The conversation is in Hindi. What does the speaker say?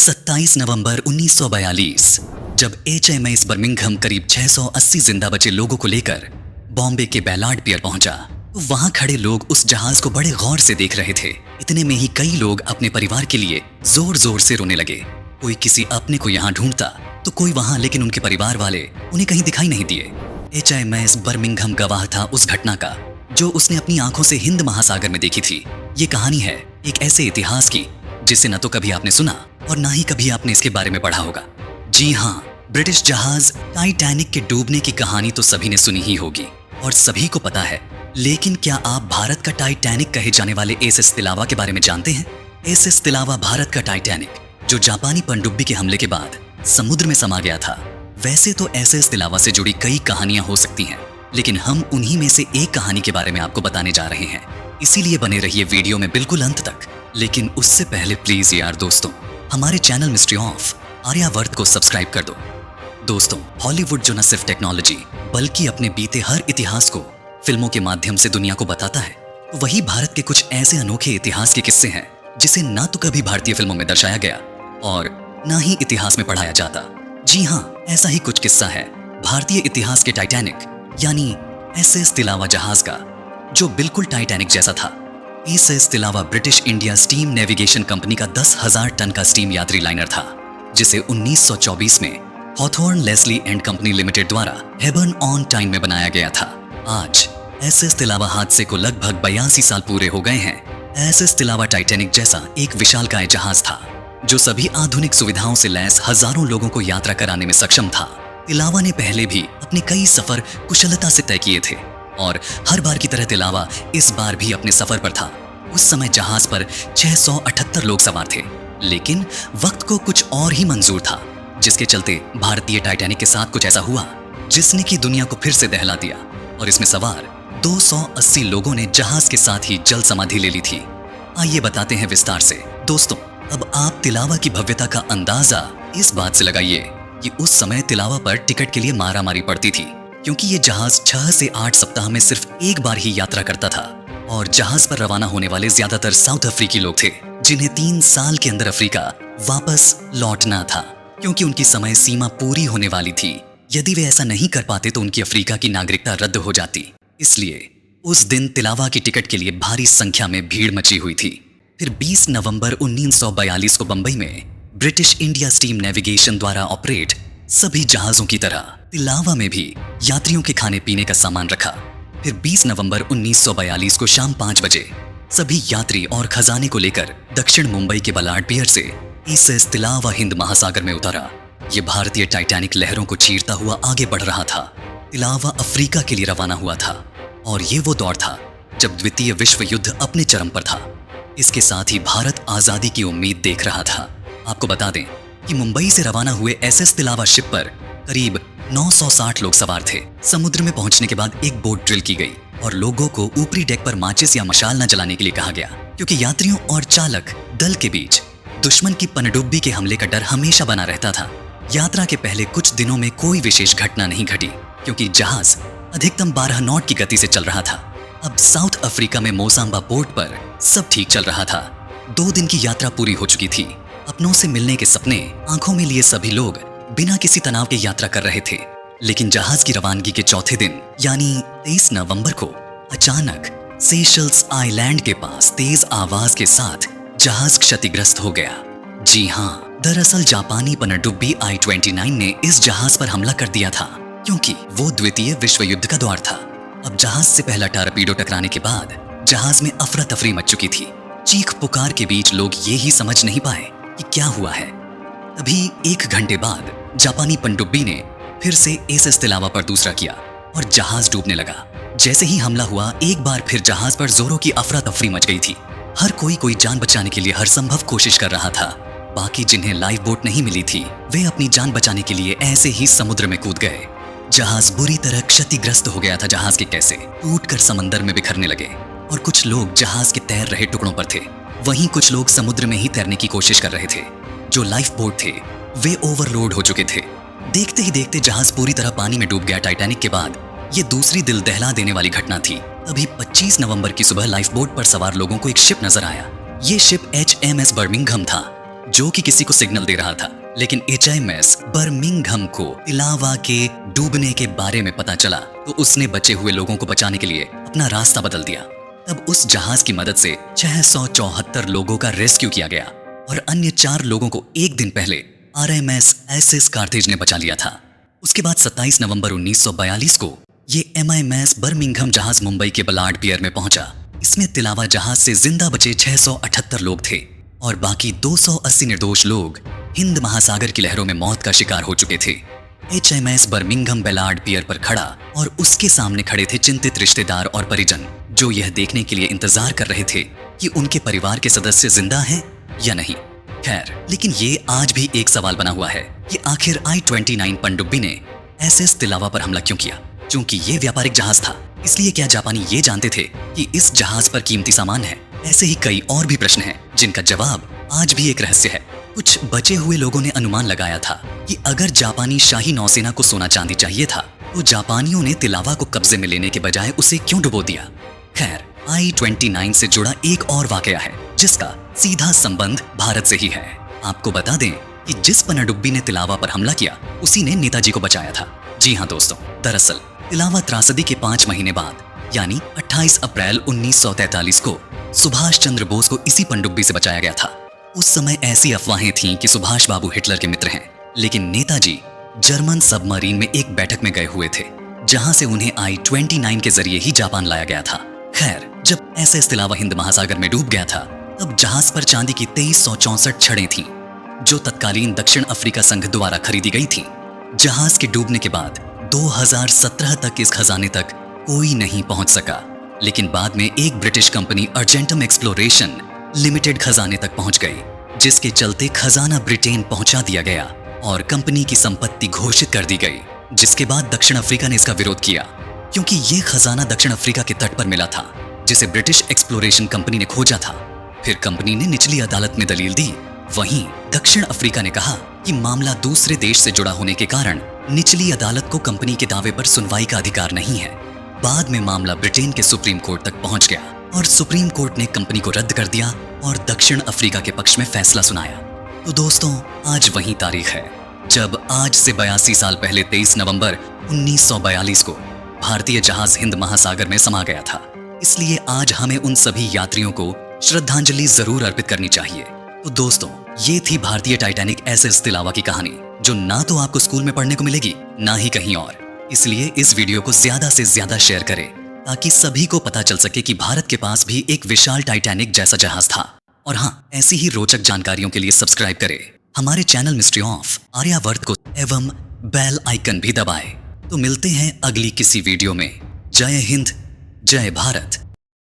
27 नवंबर 1942 जब HMS बर्मिंघम करीब 680 जिंदा बचे लोगों को लेकर बॉम्बे के बैलार्ड पियर पहुंचा तो वहां खड़े लोग उस जहाज को बड़े गौर से देख रहे थे। इतने में ही कई लोग अपने परिवार के लिए जोर जोर से रोने लगे। कोई किसी अपने को यहाँ ढूंढता तो कोई वहां, लेकिन उनके परिवार वाले उन्हें कहीं दिखाई नहीं दिए। HMS बर्मिंघम गवाह था उस घटना का जो उसने अपनी आंखों से हिंद महासागर में देखी थी। ये कहानी है एक ऐसे इतिहास की जिसे न तो कभी आपने सुना और ना ही कभी आपने इसके बारे में पढ़ा होगा। जी हाँ, ब्रिटिश जहाज टाइटैनिक के डूबने की कहानी तो सभी ने सुनी ही होगी और सभी को पता है, लेकिन क्या आप भारत का टाइटैनिक कहे जाने वाले SS तिलावा के बारे में जानते हैं? SS तिलावा भारत का टाइटैनिक जो जापानी पनडुब्बी के हमले के बाद समुद्र में समा गया था। वैसे तो SS तिलावा से जुड़ी कई कहानियां हो सकती हैं, लेकिन हम उन्हीं में से एक कहानी के बारे में आपको बताने जा रहे हैं। इसीलिए बने रहिए वीडियो में बिल्कुल अंत तक। लेकिन उससे पहले प्लीज यार दोस्तों, हमारे चैनल मिस्ट्री ऑफ आर्यावर्त को सब्सक्राइब कर दो। दोस्तों, हॉलीवुड जो न सिर्फ टेक्नोलॉजी बल्कि अपने बीते हर इतिहास को फिल्मों के माध्यम से दुनिया को बताता है, तो वही भारत के कुछ ऐसे अनोखे इतिहास के किस्से हैं जिसे ना तो कभी भारतीय फिल्मों में दर्शाया गया और ना ही इतिहास में पढ़ाया जाता। जी हाँ, ऐसा ही कुछ किस्सा है भारतीय इतिहास के टाइटैनिक यानी SS तिलावा जहाज का, जो बिल्कुल टाइटैनिक जैसा था। SS Tilawa British India steam navigation company का 10,000 टन का स्टीम यात्री लाइनर था, जिसे 1924 में Hawthorn Leslie and company limited द्वारा हेबर्न ऑन टाइम में बनाया गया था। आज SS तिलावा हादसे को लगभग 82 साल पूरे हो गए हैं। SS तिलावा टाइटैनिक जैसा एक विशालकाय जहाज था जो सभी आधुनिक सुविधाओं से लैस हजारों लोगों को यात्रा कराने में सक्षम था। तिलावा ने पहले भी अपने कई सफर कुशलता से तय किए थे और हर बार की तरह तिलावा इस बार भी अपने सफर पर था। उस समय जहाज पर 678 लोग सवार थे, लेकिन वक्त को कुछ और ही मंजूर था, जिसके चलते भारतीय टाइटैनिक के साथ कुछ ऐसा हुआ जिसने की दुनिया को फिर से दहला दिया और इसमें सवार 280 लोगों ने जहाज के साथ ही जल समाधि ले ली थी। आइए बताते हैं विस्तार से। दोस्तों, अब आप तिलावा की भव्यता का अंदाजा इस बात से लगाइए कि उस समय तिलावा पर टिकट के लिए मारामारी पड़ती थी, क्योंकि ये जहाज 6 से 8 सप्ताह में सिर्फ एक बार ही यात्रा करता था और जहाज पर रवाना होने वाले ज्यादातर साउथ अफ्रीकी लोग थे, जिन्हें 3 साल के अंदर अफ्रीका वापस लौटना था, क्योंकि उनकी समय सीमा पूरी होने वाली थी। यदि वे ऐसा नहीं कर पाते तो उनकी अफ्रीका की नागरिकता रद्द हो जाती। इसलिए उस दिन तिलावा की टिकट के लिए भारी संख्या में भीड़ मची हुई थी। फिर 20 नवंबर 1942 को बंबई में ब्रिटिश इंडिया स्टीम नेविगेशन द्वारा ऑपरेट सभी जहाजों की तरह तिलावा में भी यात्रियों के खाने पीने का सामान रखा। फिर 20 नवंबर 1942 को शाम 5 बजे सभी यात्री और खजाने को लेकर दक्षिण मुंबई के बलार्ड पियर से SS तिलावा हिंद महासागर में उतरा। ये भारतीय टाइटैनिक लहरों को चीरता हुआ आगे बढ़ रहा था। तिलावा अफ्रीका के लिए रवाना हुआ था और ये वो दौर था जब द्वितीय विश्व युद्ध अपने चरम पर था। इसके साथ ही भारत आजादी की उम्मीद देख रहा था। आपको बता दें कि मुंबई से रवाना हुए SS तिलावा शिप पर करीब 960 लोग सवार थे। समुद्र में पहुंचने के बाद एक बोट ड्रिल की गई और लोगों को ऊपरी डेक पर माचिस या मशाल न जलाने के लिए कहा गया, क्योंकि यात्रियों और चालक दल के बीच दुश्मन की पनडुब्बी के हमले का डर हमेशा बना रहता था। यात्रा के पहले कुछ दिनों में कोई विशेष घटना नहीं घटी, क्योंकि जहाज अधिकतम 12 नॉट की गति से चल रहा था। अब साउथ अफ्रीका में मोसाम्बा पोर्ट पर सब ठीक चल रहा था। 2 दिन की यात्रा पूरी हो चुकी थी। अपनों से मिलने के सपने आंखों में लिए सभी लोग बिना किसी तनाव के यात्रा कर रहे थे। लेकिन जहाज की रवानगी के चौथे दिन यानी 23 नवंबर को अचानक सेशल्स आइलैंड के पास तेज आवाज के साथ जहाज क्षतिग्रस्त हो गया। जी हाँ, दरअसल जापानी पनडुब्बी I-29 ने इस जहाज पर हमला कर दिया था, क्योंकि वो द्वितीय विश्व युद्ध का दौर था। अब जहाज से पहला टारपीडो टकराने के बाद जहाज में अफरा तफरी मच चुकी थी। चीख पुकार के बीच लोग ये ही समझ नहीं पाए कि क्या हुआ है। तभी 1 घंटे बाद जापानी पनडुब्बी ने फिर से SS तिलावा पर दूसरा किया और जहाज डूबने लगा। जैसे ही हमला हुआ, एक बार फिर जहाज पर जोरों की अफरा तफरी मच गई थी। हर कोई जान बचाने के लिए हर संभव कोशिश कर रहा था। बाकी जिन्हें लाइफ बोट नहीं मिली थी, वे अपनी जान बचाने के लिए ऐसे ही समुद्र में कूद गए। जहाज बुरी तरह क्षतिग्रस्त हो गया था। जहाज के कैसे टूटकर समंदर में बिखरने लगे और कुछ लोग जहाज के तैर रहे टुकड़ों पर थे। वहीं कुछ लोग समुद्र में ही तैरने की कोशिश कर रहे थे। जो लाइफ बोट थे वे ओवरलोड हो चुके थे। देखते ही देखते जहाज पूरी तरह पानी में डूब गया। टाइटैनिक के बाद ये दूसरी दिल दहला देने वाली घटना थी। तभी 25 नवंबर की सुबह लाइफ बोट पर सवार लोगों को एक शिप नजर आया। ये शिप HMS बर्मिंघम था, जो कि किसी को सिग्नल दे रहा था। लेकिन HMS बर्मिंघम को तिलावा के डूबने के बारे में पता चला तो उसने बचे हुए लोगों को बचाने के लिए अपना रास्ता बदल दिया। तब उस जहाज की मदद से 674 लोगों का रेस्क्यू किया गया और अन्य 4 लोगों को एक दिन पहले RMS एसिस कार्थेज ने बचा लिया था। उसके बाद 27 नवंबर 1942 को ये MIMS बर्मिंघम जहाज मुंबई के बलाड पियर में पहुंचा। इसमें तिलावा जहाज से जिंदा बचे 678 लोग थे और बाकी 280 निर्दोष लोग हिंद महासागर की लहरों में मौत का शिकार हो चुके थे। HMS बर्मिंघम बेलार्ड पियर पर खड़ा और उसके सामने खड़े थे चिंतित रिश्तेदार और परिजन, जो यह देखने के लिए इंतजार कर रहे थे कि उनके परिवार के सदस्य जिंदा हैं या नहीं। खैर, लेकिन ये आज भी एक सवाल बना हुआ है कि आखिर I-29 पनडुब्बी ने SS तिलावा पर हमला क्यों किया। चूंकि ये व्यापारिक जहाज था, इसलिए क्या जापानी ये जानते थे कि इस जहाज पर कीमती सामान है। ऐसे ही कई और भी प्रश्न हैं जिनका जवाब आज भी एक रहस्य है। कुछ बचे हुए लोगों ने अनुमान लगाया था कि अगर जापानी शाही नौसेना को सोना चांदी चाहिए था तो जापानियों ने तिलावा को कब्जे में लेने के बजाय उसे क्यों डुबो दिया। खैर, I-29 से जुड़ा एक और वाकया है जिसका सीधा संबंध भारत से ही है। आपको बता दें कि जिस पनडुब्बी ने तिलावा पर हमला किया उसी ने नेताजी को बचाया था। जी हाँ दोस्तों, दरअसल तिलावा त्रासदी के 5 महीने बाद यानी 28 अप्रैल 1943 को सुभाष चंद्र बोस को इसी पनडुब्बी से बचाया गया था। उस समय ऐसी अफवाहें थीं कि सुभाष बाबू हिटलर के मित्र हैं, लेकिन नेताजी जर्मन सबमरीन में एक बैठक में गए हुए थे जहां से उन्हें I-29 के जरिए ही जापान लाया गया था। खैर, जब SS तिलावा हिंद महासागर में डूब गया था तब जहाज पर चांदी की 2364 छड़ें थीं जो तत्कालीन दक्षिण अफ्रीका संघ द्वारा खरीदी गई थीं। जहाज के डूबने के बाद 2017 तक इस खजाने तक कोई नहीं पहुंच सका, लेकिन बाद में एक British company argentum exploration limited खजाने तक पहुंच गई, जिसके चलते खजाना ब्रिटेन पहुंचा दिया गया और कंपनी की संपत्ति घोषित कर दी गई। जिसके बाद दक्षिण अफ्रीका ने इसका विरोध किया क्योंकि ये खजाना दक्षिण अफ्रीका के तट पर मिला था जिसे ब्रिटिश एक्सप्लोरेशन कंपनी ने खोजा था। फिर कंपनी ने निचली अदालत में दलील दी। वहीं दक्षिण अफ्रीका ने कहा कि मामला दूसरे देश से जुड़ा होने के कारण निचली अदालत को कंपनी के दावे पर सुनवाई का अधिकार नहीं है। बाद में मामला ब्रिटेन के सुप्रीम कोर्ट तक पहुंच गया और सुप्रीम कोर्ट ने कंपनी को रद्द कर दिया और दक्षिण अफ्रीका के पक्ष में फैसला सुनाया। तो दोस्तों, आज वही तारीख है जब आज से 82 साल पहले 23 नवंबर 1942 को भारतीय जहाज हिंद महासागर में समा गया था। इसलिए आज हमें उन सभी यात्रियों को श्रद्धांजलि जरूर अर्पित करनी चाहिए। तो दोस्तों, ये थी भारतीय टाइटैनिक SS तिलावा की कहानी, जो ना तो आपको स्कूल में पढ़ने को मिलेगी ना ही कहीं और। इसलिए इस वीडियो को ज्यादा से ज्यादा शेयर करें ताकि सभी को पता चल सके कि भारत के पास भी एक विशाल टाइटैनिक जैसा जहाज था। और हाँ, ऐसी ही रोचक जानकारियों के लिए सब्सक्राइब करें हमारे चैनल मिस्ट्री ऑफ आर्यावर्त को एवं बेल आइकन भी दबाएं। तो मिलते हैं अगली किसी वीडियो में। जय हिंद, जय भारत।